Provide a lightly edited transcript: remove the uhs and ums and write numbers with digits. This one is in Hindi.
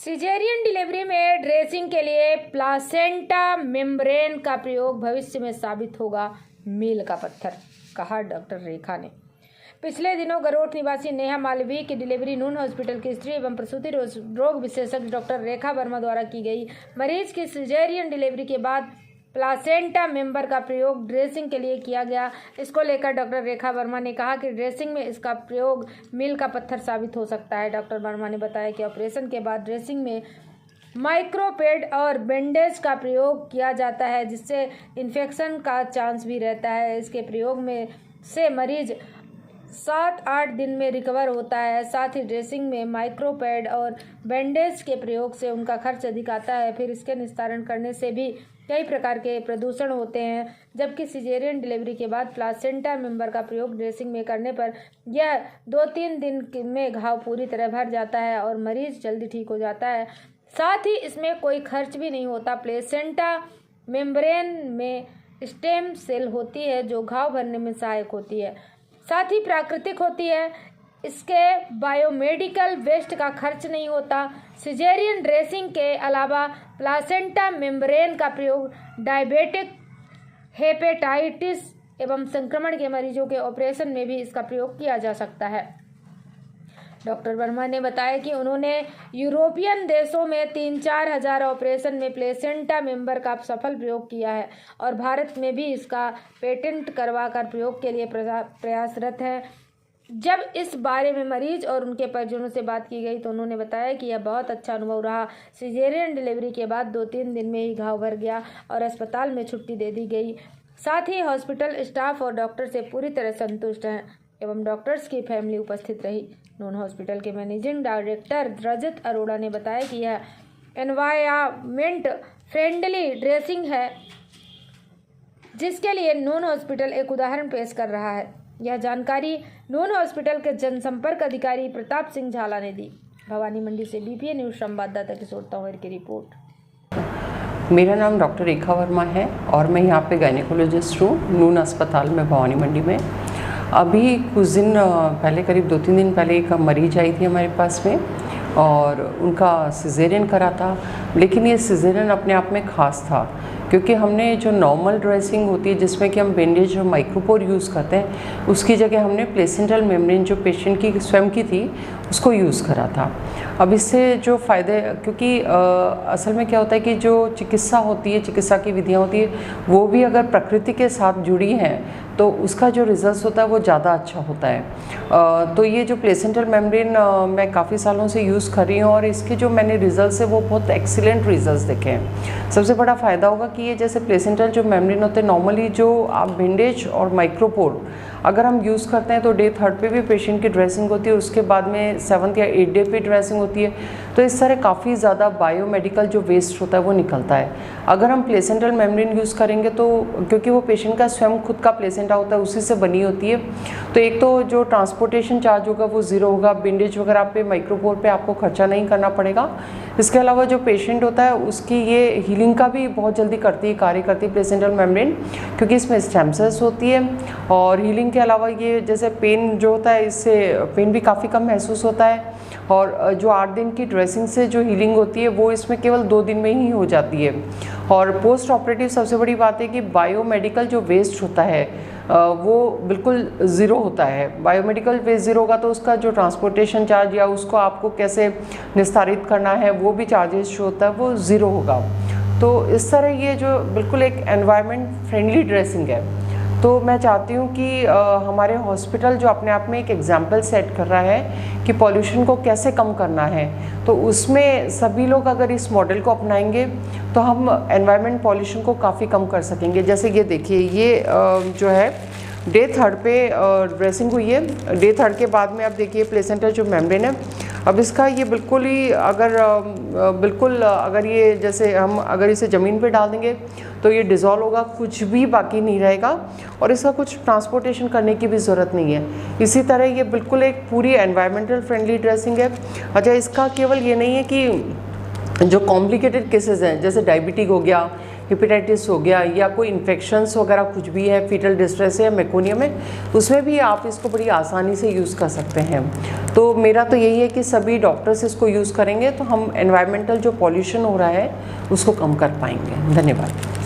सिजेरियन डिलीवरी में ड्रेसिंग के लिए प्लासेंटा मेम्ब्रेन का प्रयोग भविष्य में साबित होगा मील का पत्थर, कहा डॉक्टर रेखा ने। पिछले दिनों गरोठ निवासी नेहा मालवीय की डिलीवरी नून हॉस्पिटल की स्त्री एवं प्रसूति रोग विशेषज्ञ डॉक्टर रेखा वर्मा द्वारा की गई। मरीज की सिजेरियन डिलीवरी के बाद प्लासेंटा मेंबर का प्रयोग ड्रेसिंग के लिए किया गया। इसको लेकर डॉक्टर रेखा वर्मा ने कहा कि ड्रेसिंग में इसका प्रयोग मील का पत्थर साबित हो सकता है। डॉक्टर वर्मा ने बताया कि ऑपरेशन के बाद ड्रेसिंग में माइक्रोपेड और बैंडेज का प्रयोग किया जाता है, जिससे इन्फेक्शन का चांस भी रहता है। इसके प्रयोग में से मरीज 7-8 दिन में रिकवर होता है। साथ ही ड्रेसिंग में माइक्रोपैड और बैंडेज के प्रयोग से उनका खर्च अधिक आता है। फिर इसके निस्तारण करने से भी कई प्रकार के प्रदूषण होते हैं। जबकि सिजेरियन डिलीवरी के बाद प्लासेंटा मेंबर का प्रयोग ड्रेसिंग में करने पर यह 2-3 दिन में घाव पूरी तरह भर जाता है और मरीज जल्दी ठीक हो जाता है। साथ ही इसमें कोई खर्च भी नहीं होता। प्लेसेंटा मेम्ब्रेन में स्टेम सेल होती है जो घाव भरने में सहायक होती है, साथ ही प्राकृतिक होती है। इसके बायोमेडिकल वेस्ट का खर्च नहीं होता। सिजेरियन ड्रेसिंग के अलावा प्लासेंटा मेम्ब्रेन का प्रयोग डायबिटिक, हेपेटाइटिस एवं संक्रमण के मरीजों के ऑपरेशन में भी इसका प्रयोग किया जा सकता है। डॉक्टर वर्मा ने बताया कि उन्होंने यूरोपियन देशों में 3-4 हज़ार ऑपरेशन में प्लेसेंटा मेंबर का सफल प्रयोग किया है और भारत में भी इसका पेटेंट करवाकर प्रयोग के लिए प्रयासरत है। जब इस बारे में मरीज और उनके परिजनों से बात की गई तो उन्होंने बताया कि यह बहुत अच्छा अनुभव रहा। सिजेरियन डिलीवरी के बाद 2-3 दिन में ही घाव भर गया और अस्पताल में छुट्टी दे दी गई। साथ ही हॉस्पिटल स्टाफ और डॉक्टर से पूरी तरह संतुष्ट हैं एवं डॉक्टर्स की फैमिली उपस्थित रही। नून हॉस्पिटल के मैनेजिंग डायरेक्टर रजत अरोड़ा ने बताया कि यह एनवायरमेंट फ्रेंडली ड्रेसिंग है, जिसके लिए नून हॉस्पिटल एक उदाहरण पेश कर रहा है। यह जानकारी नून हॉस्पिटल के जनसंपर्क अधिकारी प्रताप सिंह झाला ने दी। भवानी मंडी से बीपीए न्यूज संवाददाता किशोर तंवर की रिपोर्ट। मेरा नाम डॉक्टर रेखा वर्मा है और मैं यहाँ पे गायनेकोलॉजिस्ट हूँ नून अस्पताल में भवानी मंडी में। अभी कुछ दिन पहले, करीब 2-3 दिन पहले, एक मरीज आई थी हमारे पास में और उनका सिजेरियन करा था। लेकिन ये सिजेरियन अपने आप में ख़ास था क्योंकि हमने जो नॉर्मल ड्रेसिंग होती है जिसमें कि हम बैंडेज और माइक्रोपोर यूज़ करते हैं, उसकी जगह हमने प्लेसेंटल मेम्ब्रेन जो पेशेंट की स्वयं की थी उसको यूज़ करा था। अब इससे जो फ़ायदे, क्योंकि असल में क्या होता है कि जो चिकित्सा होती है, चिकित्सा की विधियाँ होती है, वो भी अगर प्रकृति के साथ जुड़ी हैं तो उसका जो रिजल्ट होता है वो ज़्यादा अच्छा होता है। तो ये जो प्लेसेंटल मेम्ब्रेन मैं काफ़ी सालों से यूज़ कर रही हूँ और इसके जो मैंने रिजल्ट्स है वो बहुत एक्सीलेंट रिजल्ट्स देखे हैं। सबसे बड़ा फ़ायदा होगा कि ये जैसे प्लेसेंटल जो मेम्ब्रेन होते हैं, नॉर्मली जो आप बैंडेज और माइक्रोपोर अगर हम यूज़ करते हैं तो डे 3 पे भी पेशेंट की ड्रेसिंग होती है, उसके बाद में 7th या 8th डे पे ड्रेसिंग होती है। तो इस तरह काफ़ी ज़्यादा बायोमेडिकल जो वेस्ट होता है वो निकलता है। अगर हम प्लेसेंटल मेम्ब्रेन यूज़ करेंगे तो क्योंकि वो पेशेंट का स्वयं खुद का प्लेसेंटा होता है, उसी से बनी होती है, तो एक तो जो ट्रांसपोर्टेशन चार्ज होगा वो ज़ीरो होगा। बैंडेज वगैरह पे, माइक्रोपोर पे आपको खर्चा नहीं करना पड़ेगा। इसके अलावा जो पेशेंट होता है उसकी ये हीलिंग का भी बहुत जल्दी कार्य करती है प्लेसेंटल मेम्ब्रेन, क्योंकि इसमें स्टेम सेल्स होती है। और हीलिंग के अलावा ये जैसे पेन जो होता है, इससे पेन भी काफ़ी कम महसूस होता है। और जो 8 दिन की ड्रेसिंग से जो हीलिंग होती है वो इसमें केवल 2 दिन में ही हो जाती है। और पोस्ट ऑपरेटिव सबसे बड़ी बात है कि बायोमेडिकल जो वेस्ट होता है वो बिल्कुल ज़ीरो होता है। बायोमेडिकल वेस्ट ज़ीरो होगा तो उसका जो ट्रांसपोर्टेशन चार्ज या उसको आपको कैसे निस्तारित करना है वो भी चार्जेस जो होता है वो ज़ीरो होगा। तो इस तरह ये जो बिल्कुल एक एनवायरनमेंट फ्रेंडली ड्रेसिंग है। तो मैं चाहती हूँ कि हमारे हॉस्पिटल जो अपने आप में एक एग्जाम्पल सेट कर रहा है कि पॉल्यूशन को कैसे कम करना है, तो उसमें सभी लोग अगर इस मॉडल को अपनाएंगे तो हम एनवायरनमेंट पॉल्यूशन को काफ़ी कम कर सकेंगे। जैसे ये देखिए, ये जो है डे 3 पे ड्रेसिंग हुई है। डे 3 के बाद में आप देखिए प्लेसेंटल जो मेम्ब्रेन है, अब इसका ये बिल्कुल ही अगर ये जैसे हम अगर इसे ज़मीन पे डाल देंगे तो ये डिज़ोल्व होगा, कुछ भी बाकी नहीं रहेगा और इसका कुछ ट्रांसपोर्टेशन करने की भी ज़रूरत नहीं है। इसी तरह ये बिल्कुल एक पूरी एनवायरमेंटल फ्रेंडली ड्रेसिंग है। अच्छा, इसका केवल ये नहीं है कि जो कॉम्प्लिकेटेड केसेस हैं जैसे डायबिटिक हो गया हेपेटाइटिस हो गया या कोई इन्फेक्शंस वगैरह कुछ भी है, फीटल डिस्ट्रेस है या मेकोनियम है, उसमें भी आप इसको बड़ी आसानी से यूज़ कर सकते हैं। तो मेरा तो यही है कि सभी डॉक्टर्स इसको यूज़ करेंगे तो हम एनवायरमेंटल जो पॉल्यूशन हो रहा है उसको कम कर पाएंगे। धन्यवाद।